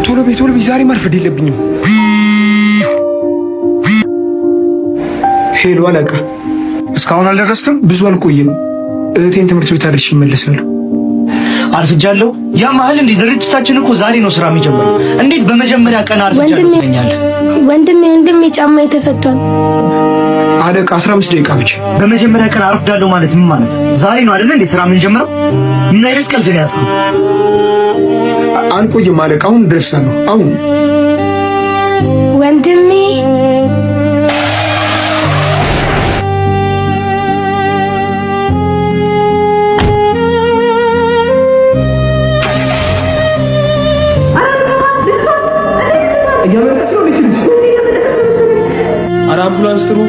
ቶሎ ቤት ዛሬ ማርፈድ የለብኝም። ሄሎ አለቃ፣ እስካሁን አልደረስክም? ብዙ አልቆይም። እህቴን ትምህርት ቤት አድርሼ እመለሳለሁ። አርፍጃለሁ? ያ መሀል እንዴ ድርጅታችን እኮ ዛሬ ነው ስራ የሚጀምረው። እንዴት በመጀመሪያ ቀን አርፍጃለሁ ትለኛለህ? ወንድሜ ጫማ ተፈቷል። አለቃ 15 ደቂቃ ብቻ። በመጀመሪያ ቀን አርፍዳለሁ ማለት ምን ማለት ነው? ዛሬ ነው አይደል እንዴ ስራ የምንጀምረው? ምን አይነት ቀልድ ነው ያዝከው? አንቆይም አለቃ፣ አሁን ደርሳለሁ። አሁን ወንድሜ አምቡላንስ ጥሩ።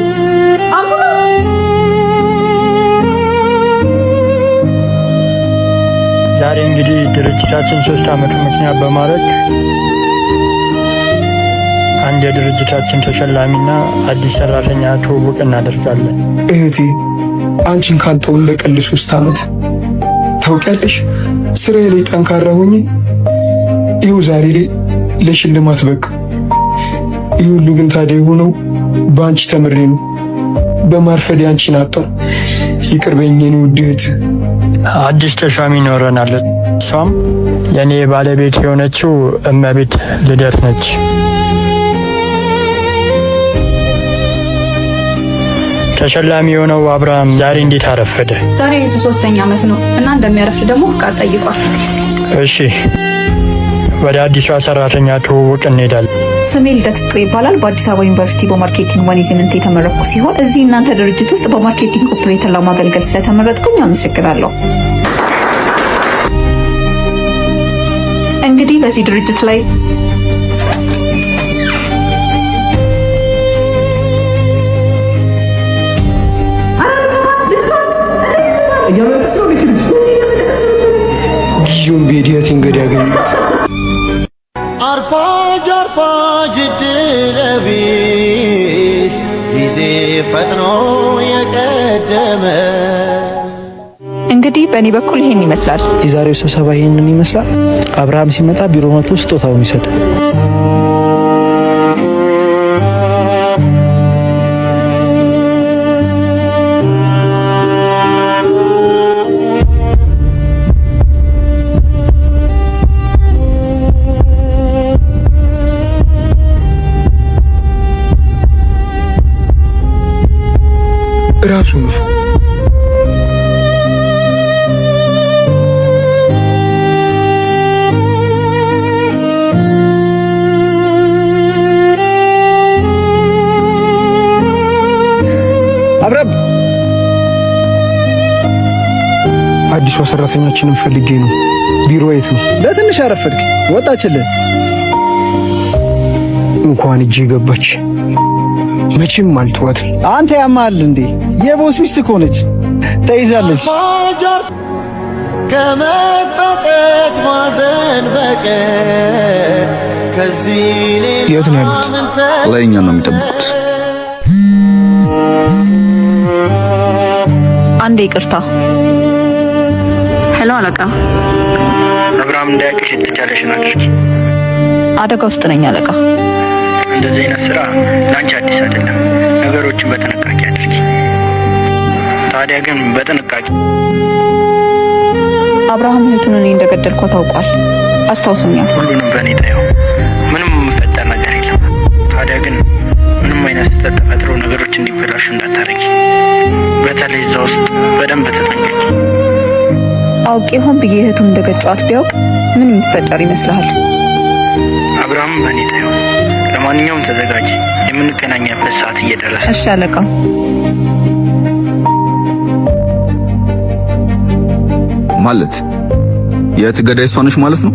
ዛሬ እንግዲህ ድርጅታችን 3 ዓመት ምክንያት በማድረግ አንድ የድርጅታችን ተሸላሚና አዲስ ሰራተኛ ትውውቅ እናደርጋለን። እህቴ አንቺን ካልተው ለቀል 3 ዓመት ታውቂያለሽ። ስራዬ ላይ ጠንካራ ሆኜ ይኸው ዛሬ ላይ ለሽልማት በቃ። ይህ ሁሉ ግን ታዲያ የሆነው በአንቺ ተምሬ ነው። በማርፈድ አንቺን አጣሁ። ይቅር በይኝ የኔ ውድ እህት። አዲስ ተሿሚ ይኖረናል። እሷም የኔ ባለቤት የሆነችው እመቤት ልደት ነች። ተሸላሚ የሆነው አብርሃም ዛሬ እንዴት አረፈደ? ዛሬ 3ኛ ዓመት ነው እና እንደሚያረፍድ ደግሞ ፍቃድ ጠይቋል። እሺ ወደ አዲሷ ሰራተኛ ትውውቅ እንሄዳለን። ስሜ ልደት ፍቅሬ ይባላል። በአዲስ አበባ ዩኒቨርሲቲ በማርኬቲንግ ማኔጅመንት የተመረኩ ሲሆን እዚህ እናንተ ድርጅት ውስጥ በማርኬቲንግ ኦፕሬተር ለማገልገል ስለተመረጥኩኝ አመሰግናለሁ። እንግዲህ በዚህ ድርጅት ላይ ጊዜውን ቤዲያት እንግዲህ ያገኙት አርፋጅ ድለቢስ ጊዜ ፈጥኖ የቀደመ። እንግዲህ በእኔ በኩል ይሄን ይመስላል። የዛሬው ስብሰባ ይሄንን ይመስላል። አብርሃም ሲመጣ ቢሮ መጥቶ ስጦታውን ይሰጥ። ራሱ ነው። አብረብ አዲሷ ሰራተኛችንን ፈልጌ ነው። ቢሮ የት ነው? ለትንሽ አረፈድክ። ወጣችልን። እንኳን እጄ ገባች። መቼም አልተዋትም። አንተ ያማል እንዴ? የቦስ ሚስት እኮ ነች። ተይዛለች። ከመጸጸት ማዘን በቀር ከዚህ የት ነው ያሉት? ላይኛ ነው የሚጠብቁት። አንዴ ይቅርታ። ሄሎ አለቃ። አብርሃም እንዳያውቅሽ የተቻለሽን አድርጊ። አደጋ ውስጥ ነኝ አለቃ። እንደዚህ አይነት ስራ ላንቺ አዲስ አይደለም። ነገሮችን በጥንቃቄ አድርጊ። ታዲያ ግን በጥንቃቄ አብርሃም እህቱን እኔ እንደገደልኳ ታውቋል። አስታውሶኛል። ሁሉንም በእኔ ታየው። ምንም የሚፈጠር ነገር የለም። ታዲያ ግን ምንም አይነት ስህተት ተፈጥሮ ነገሮች እንዲበላሹ እንዳታረጊ። በተለይ እዛ ውስጥ በደንብ ተጠንቀቂ። አውቄ ሆን ብዬ እህቱን እንደገጨዋት ቢያውቅ ምን የሚፈጠር ይመስልሃል? አብርሃም በእኔ ታየው። ለማንኛውም ተዘጋጅ። የምንገናኛበት ሰዓት እየደረሰ። እሺ አለቃ። ማለት የት ገዳይ እሷ ነች ማለት ነው?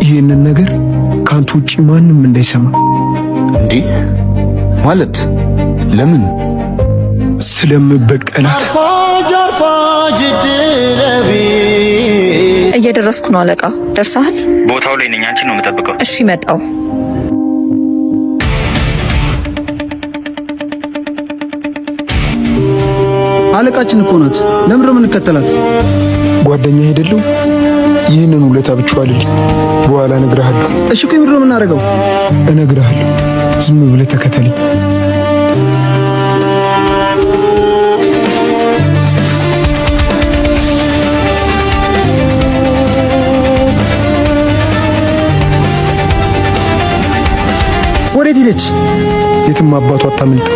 ይህንን ነገር ካንተ ውጪ ማንም እንዳይሰማ። እንዴ ማለት ለምን? ስለምበቀላት። እየደረስኩ ነው አለቃ። ደርሰሃል? ቦታው ላይ ነኝ። አንቺን ነው የምጠብቀው። እሺ መጣው። አለቃችን እኮ ናት። ለምን ነው የምንከተላት? ጓደኛ አይደለው? ይህንን ውለታ ብቻዋልልኝ በኋላ እነግርሃለሁ። እሺ ቆይ ምንድን ነው የምናደርገው? እነግርሃለሁ። ዝም ብለህ ተከተለኝ። ወዴት ሄደች? የትም አባቷ አታመልጥ።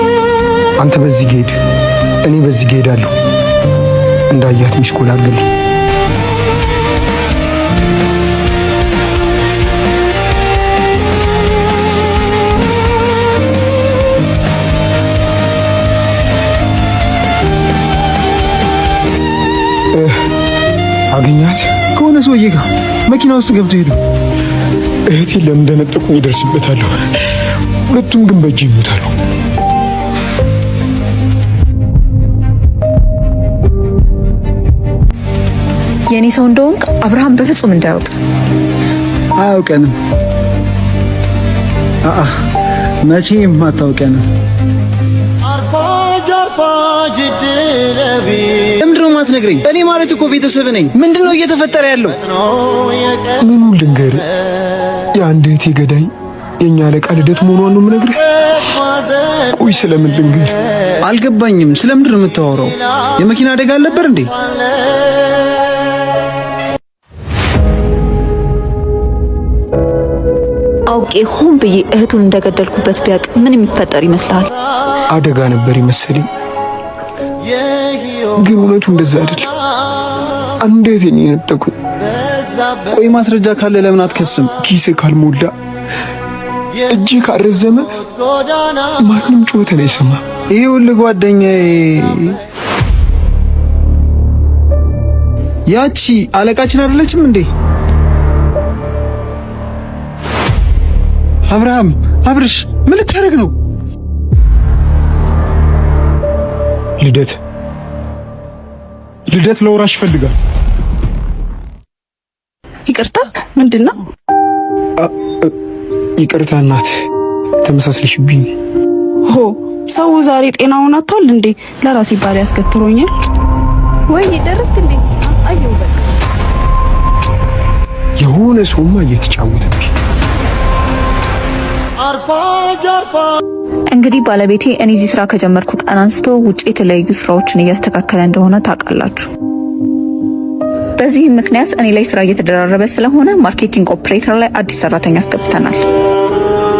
አንተ በዚህ ሄድ፣ እኔ በዚህ ሄዳለሁ። እንዳያት ሚስኮል አድርግልኝ። አገኛት ከሆነ ሰውዬ ጋር መኪና ውስጥ ገብቶ ሄዱ። እህቴን ለምን እንደነጠቁኝ ይደርስበታለሁ። ሁለቱም ግን በእጅ ይሞታሉ። የኔ ሰው እንደሆንክ አብርሃም በፍጹም እንዳያውቅ። አያውቀንም። መቼም አታውቀንም። አርፋጅ ድረቢ ለምንድነው የማትነግረኝ? እኔ ማለት እኮ ቤተሰብ ነኝ። ምንድነው እየተፈጠረ ያለው? ምኑ ልንገርህ? የአንድ እህቴ ገዳይ የኛ አለቃ ልደት መሆኗን ነው የምነግርህ። ቆይ ስለምን ልንገርህ? አልገባኝም። ስለምንድን ነው የምታወራው? የመኪና አደጋ አልነበር እንዴ? አውቄ ሆን ብዬ እህቱን እንደገደልኩበት ቢያቅ ምን የሚፈጠር ይመስልሃል? አደጋ ነበር ይመስለኝ፣ ግን እውነቱ እንደዛ አይደለም። አንድ እህቴን የነጠቁኝ። ቆይ ማስረጃ ካለ ለምን አትከስም? ኪስ ካልሞላ እጅ ካረዘመ ማንም ጩኸትን አይሰማ። ይኸውልህ ጓደኛዬ፣ ያቺ አለቃችን አይደለችም እንዴ? አብርሃም፣ አብርሽ ምን ልታደርግ ነው? ልደት ለውራሽ ይፈልጋል። ይቅርታ፣ ምንድነው? ይቅርታ እናት፣ ተመሳስለሽብኝ። ሆ ሰው ዛሬ ጤናውን አጥቷል እንዴ? ለራሴ ባል ያስከትሮኛል ወይ? ደረስክ እንዴ? አየው በቃ የሆነ ሰውማ እየተጫወተብኝ። እንግዲህ ባለቤቴ እኔ እዚህ ስራ ከጀመርኩ ቀን አንስቶ ውጪ የተለያዩ ስራዎችን እያስተካከለ እንደሆነ ታውቃላችሁ። በዚህም ምክንያት እኔ ላይ ስራ እየተደራረበ ስለሆነ ማርኬቲንግ ኦፕሬተር ላይ አዲስ ሰራተኛ አስገብተናል።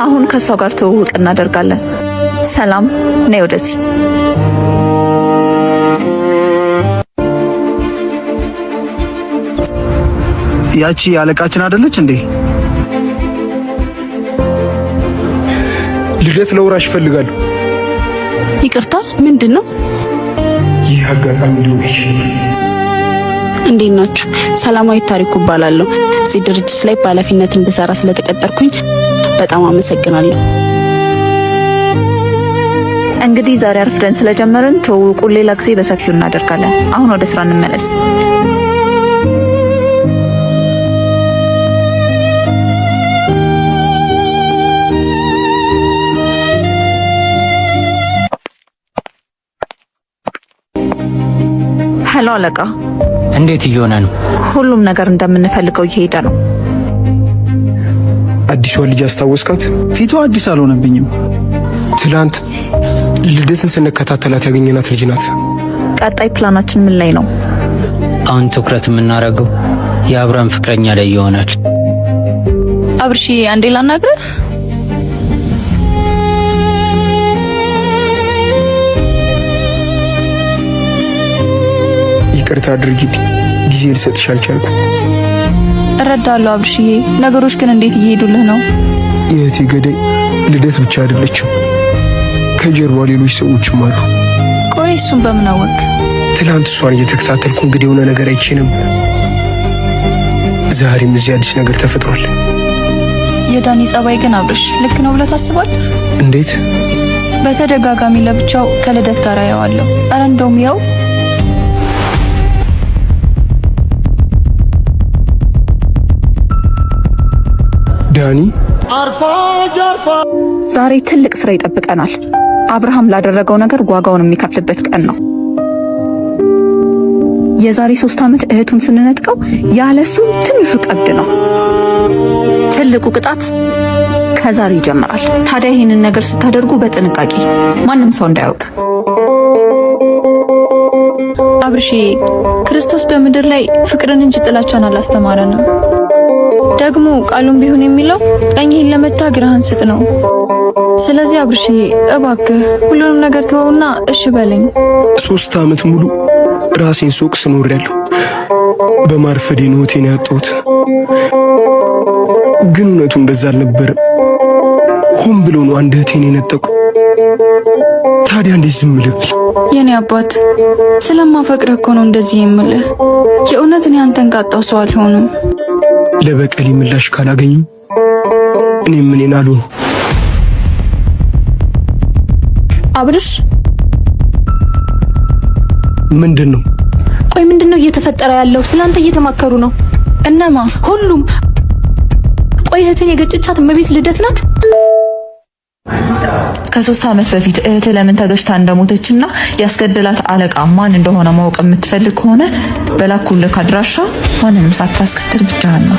አሁን ከሷ ጋር ትውውቅ እናደርጋለን። ሰላም፣ ነይ ወደዚህ። ያቺ አለቃችን አይደለች እንዴ? ልደት ለውራሽ ይፈልጋሉ። ይቅርታ፣ ምንድነው? ይህ አጋጣሚ ሊሆን ይችላል። እንዴት ናችሁ? ሰላማዊት ታሪኩ እባላለሁ። እዚህ ድርጅት ላይ በኃላፊነት እንድሰራ ስለተቀጠርኩኝ በጣም አመሰግናለሁ። እንግዲህ ዛሬ አርፍደን ስለጀመርን ትውውቁን ሌላ ጊዜ በሰፊው እናደርጋለን። አሁን ወደ ስራ እንመለስ። ሄሎ አለቃ፣ እንዴት እየሆነ ነው? ሁሉም ነገር እንደምንፈልገው እየሄደ ነው። አዲሷ ልጅ አስታወስካት? ፊቷ አዲስ አልሆነብኝም። ትላንት ልደትን ስንከታተላት ያገኘናት ልጅ ናት። ቀጣይ ፕላናችን ምን ላይ ነው? አሁን ትኩረት የምናደርገው የአብርሃም ፍቅረኛ ላይ ይሆናል። አብርሺ፣ አንዴ ላናግርህ። ይቅርታ አድርጊልኝ፣ ጊዜ ልሰጥሽ አልቻልኩም። እረዳለሁ አብርሽዬ፣ ነገሮች ግን እንዴት እየሄዱልህ ነው? የእህቴ ገዳይ ልደት ብቻ አይደለችም፣ ከጀርባ ሌሎች ሰዎችም አሉ። ቆይ እሱን በምን አወቅ? ትላንት እሷን እየተከታተልኩ እንግዲህ የሆነ ነገር አይቼ ነበር። ዛሬም እዚህ አዲስ ነገር ተፈጥሯል። የዳኒ ጸባይ ግን አብርሽ ልክ ነው ብለህ ታስባለህ? እንዴት? በተደጋጋሚ ለብቻው ከልደት ጋር ያዋለው። ኧረ እንደውም ያው ዳኒ ዛሬ ትልቅ ስራ ይጠብቀናል። አብርሃም ላደረገው ነገር ዋጋውን የሚከፍልበት ቀን ነው። የዛሬ 3 ዓመት እህቱን ስንነጥቀው ያለሱ ትንሹ ቀብድ ነው። ትልቁ ቅጣት ከዛሬ ይጀምራል። ታዲያ ይህንን ነገር ስታደርጉ በጥንቃቄ ማንም ሰው እንዳያውቅ። አብርሽ ክርስቶስ በምድር ላይ ፍቅርን እንጂ ጥላቻን አላስተማረንም። ደግሞ ቃሉም ቢሆን የሚለው ቀኝህን ለመታ ግራህን ስጥ ነው። ስለዚህ አብርሽ እባክህ ሁሉንም ነገር ተወውና እሺ በለኝ። 3 ዓመት ሙሉ ራሴን ሱቅ ስኖሬያለሁ። በማርፈዴ ነው ሆቴን ያጣሁት። ግን እውነቱ እንደዛ አልነበረም። ሆን ብሎ ነው አንድ እህቴን የነጠቁ። ታዲያ እንዴት ዝም ልብል? የኔ አባት ስለማፈቅርህ እኮ ነው እንደዚህ የምልህ። የእውነት እኔ አንተን ካጣው ሰው አልሆንም። ለበቀል ምላሽ ካላገኙ እኔም እኔን አልሆንም። አብርሽ ምንድነው? ቆይ ምንድነው እየተፈጠረ ያለው? ስላንተ እየተማከሩ ነው። እነማ? ሁሉም። ቆይ እህትን የገጨቻት እመቤት ልደት ናት? ከ3 ዓመት በፊት እህት ለምን ተገጭታ እንደሞተችና ያስገደላት አለቃ ማን እንደሆነ ማወቅ የምትፈልግ ከሆነ በላኩልህ አድራሻ ማንንም ሳታስከትል ብቻህን ነው።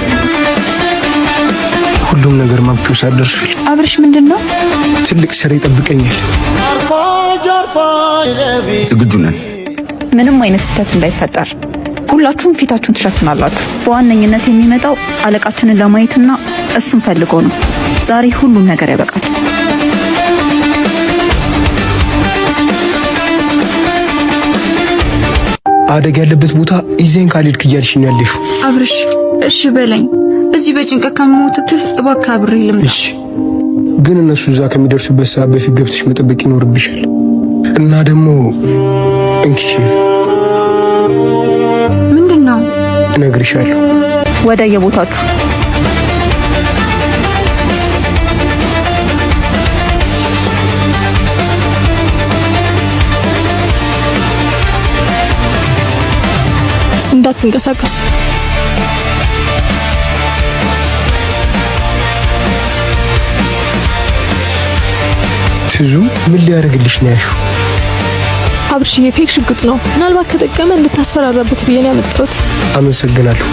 ሁሉም ነገር ማብቂው ሳደርሱል። አብርሽ ምንድነው? ትልቅ ስራ ይጠብቀኛል። ዝግጁ ነን። ምንም አይነት ስህተት እንዳይፈጠር ሁላችሁም ፊታችሁን ትሸፍናላችሁ። በዋነኝነት የሚመጣው አለቃችንን ለማየትና እሱን ፈልጎ ነው። ዛሬ ሁሉም ነገር ያበቃል። አደጋ ያለበት ቦታ ይዘን ካልሄድክ እያልሽኝ ያለሽው? አብርሽ እሺ በለኝ። እዚህ በጭንቀት ከመሞትብህ እባክህ አብሬ ልምጣ። እሺ፣ ግን እነሱ እዛ ከሚደርሱበት ሰዓት በፊት ገብተሽ መጠበቅ ይኖርብሻል። እና ደግሞ እንኪ ምንድነው? እነግርሻለሁ። ወደ የቦታችሁ እንዳትንቀሳቀስ። ትዙ ምን ሊያደርግልሽ ነው ያልሽው? አብርሽ የፌክ ሽጉጥ ነው። ምናልባት ከጠቀመ እንድታስፈራራበት ብዬ ነው ያመጣሁት። አመሰግናለሁ።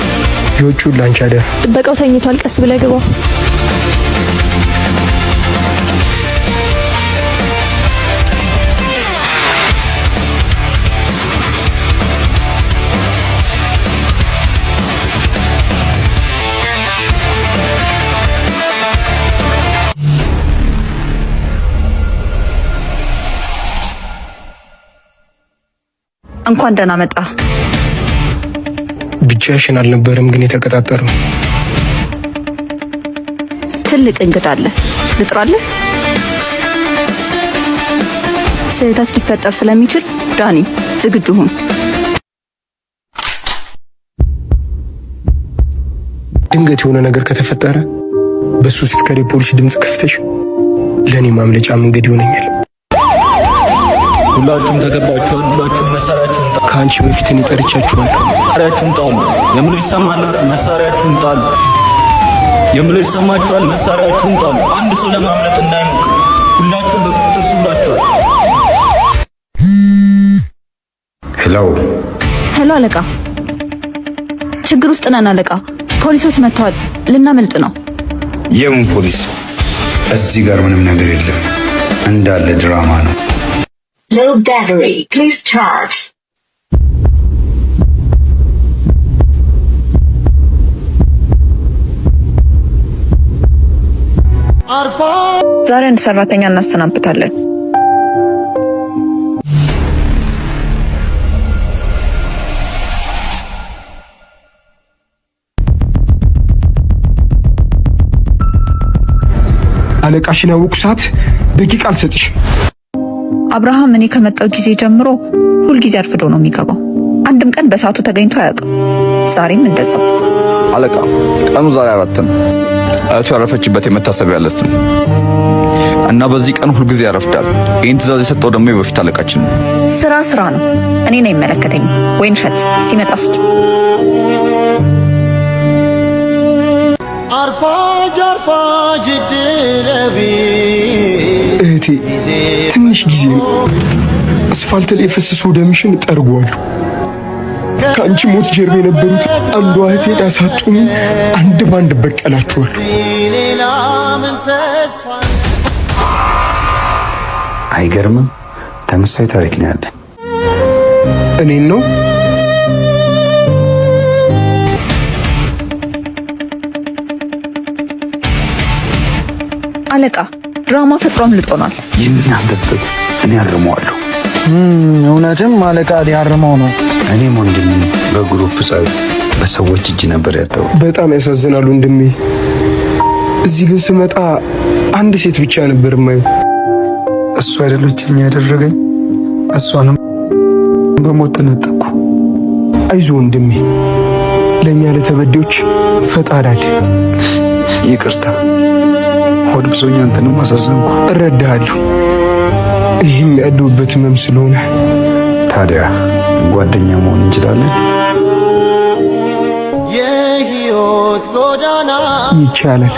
የውጭውን ላንቺ አደራ። ጥበቃው ተኝቷል። ቀስ ብለህ ግባ። እንኳን ደህና መጣ። ብቻሽን አልነበረም ግን የተቀጣጠርነው። ትልቅ እንግዳ አለ። ልጥራለህ? ስህተት ሊፈጠር ስለሚችል ዳኒ ዝግጁ ሁን። ድንገት የሆነ ነገር ከተፈጠረ በሱ ስልክ ፖሊስ ድምጽ ከፍተሽ ለኔ ማምለጫ መንገድ ይሆነኛል። ሁላችሁም ተገባችኋል። ሁላችሁም መሳሪያችሁን ጣሉ። ከአንቺ በፊት እኔ ጠርቻችኋለሁ። መሳሪያችሁን ጣሉ። የምለው ይሰማል? መሳሪያችሁን ጣሉ። የምለው ይሰማችኋል? መሳሪያችሁን ጣሉ። አንድ ሰው ለማምለጥ እንዳይሞክር። ሁላችሁም በቁጥጥር ስር ውላችኋል። ሄሎ አለቃ፣ ችግር ውስጥ ነን አለቃ። ፖሊሶች መጥተዋል። ልናመልጥ ነው። የምን ፖሊስ? እዚህ ጋር ምንም ነገር የለም። እንዳለ ድራማ ነው። Low battery, please charge. ዛሬ አንድ ሰራተኛ እናሰናብታለን። አለቃሽን ያወቁ ሰዓት ደቂቃ አልሰጥሽ። አብርሃም እኔ ከመጣው ጊዜ ጀምሮ ሁልጊዜ አርፍዶ ነው የሚገባው። አንድም ቀን በሰዓቱ ተገኝቶ አያውቅም። ዛሬም እንደዛው። አለቃ፣ ቀኑ ዛሬ 4 ነው። እህቱ ያረፈችበት የመታሰቢያ ዕለት ነው እና በዚህ ቀን ሁልጊዜ ያረፍዳል። ይህን ትዕዛዝ የሰጠው ደግሞ የበፊት አለቃችን ነው። ስራ ነው። እኔ ነው የሚመለከተኝ። ወይንሸት ሲመጣ ስጥ። አርፋጅ ድረቢ እህቴ፣ ትንሽ ጊዜ ነው። አስፋልት ላይ የፈሰሰው ደምሽን ጠርጓለሁ። ከአንቺ ሞት ጀርባ የነበሩት አንዷ እህቴን አሳጡኝ። አንድ ባንድ በቀላችኋል። አይገርምም? ተመሳሳይ ታሪክ ነው ያለ። እኔን ነው አለቃ። ድራማ ፈጥሮም ልጦናል። የእናንተ ስህተት እኔ አርመዋለሁ። እውነትም አለቃ ሊያርመው ነው። እኔም ወንድሜ በግሩፕ ጸብ በሰዎች እጅ ነበር ያጣው። በጣም ያሳዝናል ወንድሜ። እዚህ ግን ስመጣ አንድ ሴት ብቻ ነበር ማየው። እሱ አይደለችም ያደረገኝ። እሷንም በሞት ተነጠቁ። አይዞ ወንድሜ፣ ለኛ ለተበዴዎች ፈጣሪ አለ። ይቅርታ ሆድ ብሶኝ አንተንም አሳዘንኩ። እረዳሃለሁ። እኔም ያለሁበት ህመም ስለሆነ። ታዲያ ጓደኛ መሆን እንችላለን? የህይወት ጎዳና ይቻላል።